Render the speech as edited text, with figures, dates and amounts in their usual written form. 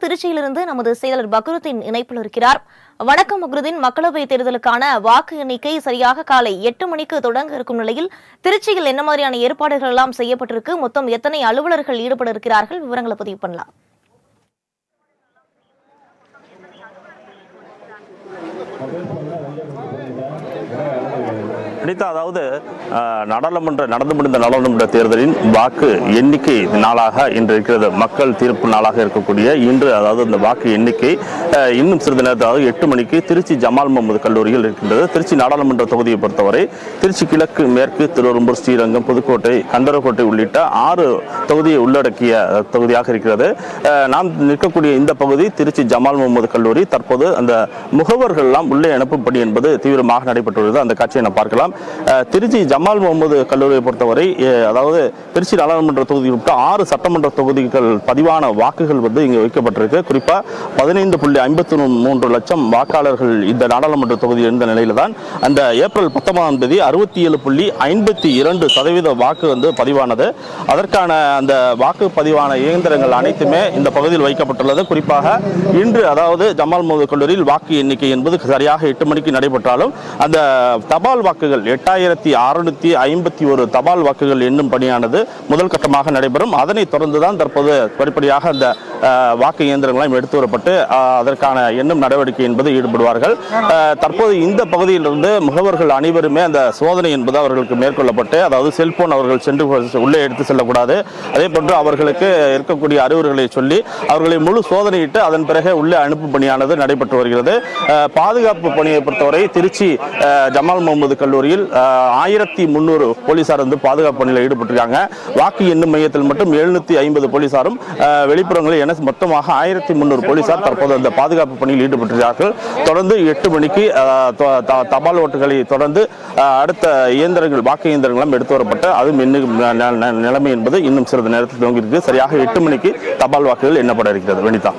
திருச்சியிலிருந்து நமது செய்தியாளர் பக்ருதீன் இணைப்பில் இருக்கிறார். வணக்கம் பக்ருதீன். மக்களவைத் தேர்தலுக்கான வாக்கு எண்ணிக்கை சரியாக காலை 8 மணிக்கு தொடங்க இருக்கும் நிலையில் திருச்சியில் என்ன மாதிரியான ஏற்பாடுகள் எல்லாம் செய்யப்பட்டிருக்கு? மொத்தம் எத்தனை அலுவலர்கள் ஈடுபட இருக்கிறார்கள்? விவரங்களை பதிவு பண்ணலாம். அதாவது நடந்து முடிந்த நாடாளுமன்ற தேர்தலின் வாக்கு எண்ணிக்கை நாளாக இன்று இருக்கிறது. மக்கள் தீர்ப்பு நாளாக இருக்கக்கூடிய இன்று அதாவது இந்த வாக்கு எண்ணிக்கை இன்னும் சிறிது நேரத்தில், அதாவது 8 மணிக்கு திருச்சி ஜமால் முகமது கல்லூரியில் இருக்கின்றது. திருச்சி நாடாளுமன்ற தொகுதியை பொறுத்தவரை திருச்சி கிழக்கு, மேற்கு, திருவெரும்பூர், ஸ்ரீரங்கம், புதுக்கோட்டை, கந்தரக்கோட்டை உள்ளிட்ட 6 தொகுதியை உள்ளடக்கிய தொகுதியாக இருக்கிறது. நாம் நிற்கக்கூடிய இந்த பகுதி திருச்சி ஜமால் முகமது கல்லூரி. தற்போது அந்த முகவர்கள் எல்லாம் உள்ளே அனுப்பும் பணி என்பது தீவிரமாக நடைபெற்றுள்ளது. அந்த காட்சியை நாம் பார்க்கலாம். திருச்சி ஜமால் முகமது கல்லூரியை பொறுத்தவரை, அதாவது திருச்சி நாடாளுமன்ற தொகுதி உட்பட 6 சட்டமன்ற தொகுதிகள் பதிவான வாக்குகள் இங்கு வைக்கப்பட்டிருக்கு. குறிப்பா 15.53 லட்சம் வாக்காளர்கள் இந்த நாடாளுமன்ற தொகுதி இருந்த நிலையில தான் அந்த ஏப்ரல் 19ஆம் தேதி 67.52% வாக்கு பதிவானது. அதற்கான அந்த வாக்கு பதிவான இயந்திரங்கள் அனைத்துமே இந்த பகுதியில் வைக்கப்பட்டுள்ளது. குறிப்பாக இன்று அதாவது ஜமால் முகமது கல்லூரியில் வாக்கு எண்ணிக்கை என்பது சரியாக 8 மணிக்கு நடைபெற்றாலும் அந்த தபால் வாக்குகள் 8651 தபால் வாக்குகள் எண்ணும் பணியானது முதல் கட்டமாக நடைபெறும். அதனைத் தொடர்ந்துதான் தற்போது படிப்படியாக அந்த வாக்கு இயந்திரங்களையும் எடுத்து வரப்பட்டு அதற்கான எண்ணும் நடவடிக்கை என்பது ஈடுபடுவார்கள். தற்போது இந்த பகுதியிலிருந்து முகவர்கள் அனைவருமே அந்த சோதனை என்பது அவர்களுக்கு மேற்கொள்ளப்பட்டு, அதாவது செல்போன் அவர்கள் சென்று உள்ளே எடுத்து செல்லக்கூடாது. அதே போன்று அவர்களுக்கு இருக்கக்கூடிய அறிவுரைகளை சொல்லி அவர்களை முழு சோதனையிட்டு அதன் பிறகு உள்ளே அனுப்பும் பணியானது நடைபெற்று வருகிறது. பாதுகாப்பு பணியை பொறுத்தவரை திருச்சி ஜமால் முகமது கல்லூரியில் 1300 போலீசார் பாதுகாப்பு பணியில் ஈடுபட்டிருக்காங்க. வாக்கு எண்ணும் மையத்தில் மட்டும் 750 போலீசாரும், வெளிப்புறங்களில் என மொத்தமாக 1300 போலீசார் தற்போது அந்த பாதுகாப்பு பணியில் ஈடுபட்டிருக்கிறார்கள். தொடர்ந்து 8 மணிக்கு தபால் ஓட்டுகளை தொடர்ந்து அடுத்த இயந்திரங்கள், வாக்கு இயந்திரங்களும் எடுத்து வரப்பட்டு அதுவும் நிலைமை என்பது இன்னும் சிறிது நேரத்தில் துவங்கியிருக்கு. சரியாக 8 மணிக்கு தபால் வாக்குகள் எண்ணப்பட இருக்கிறது. வனிதா.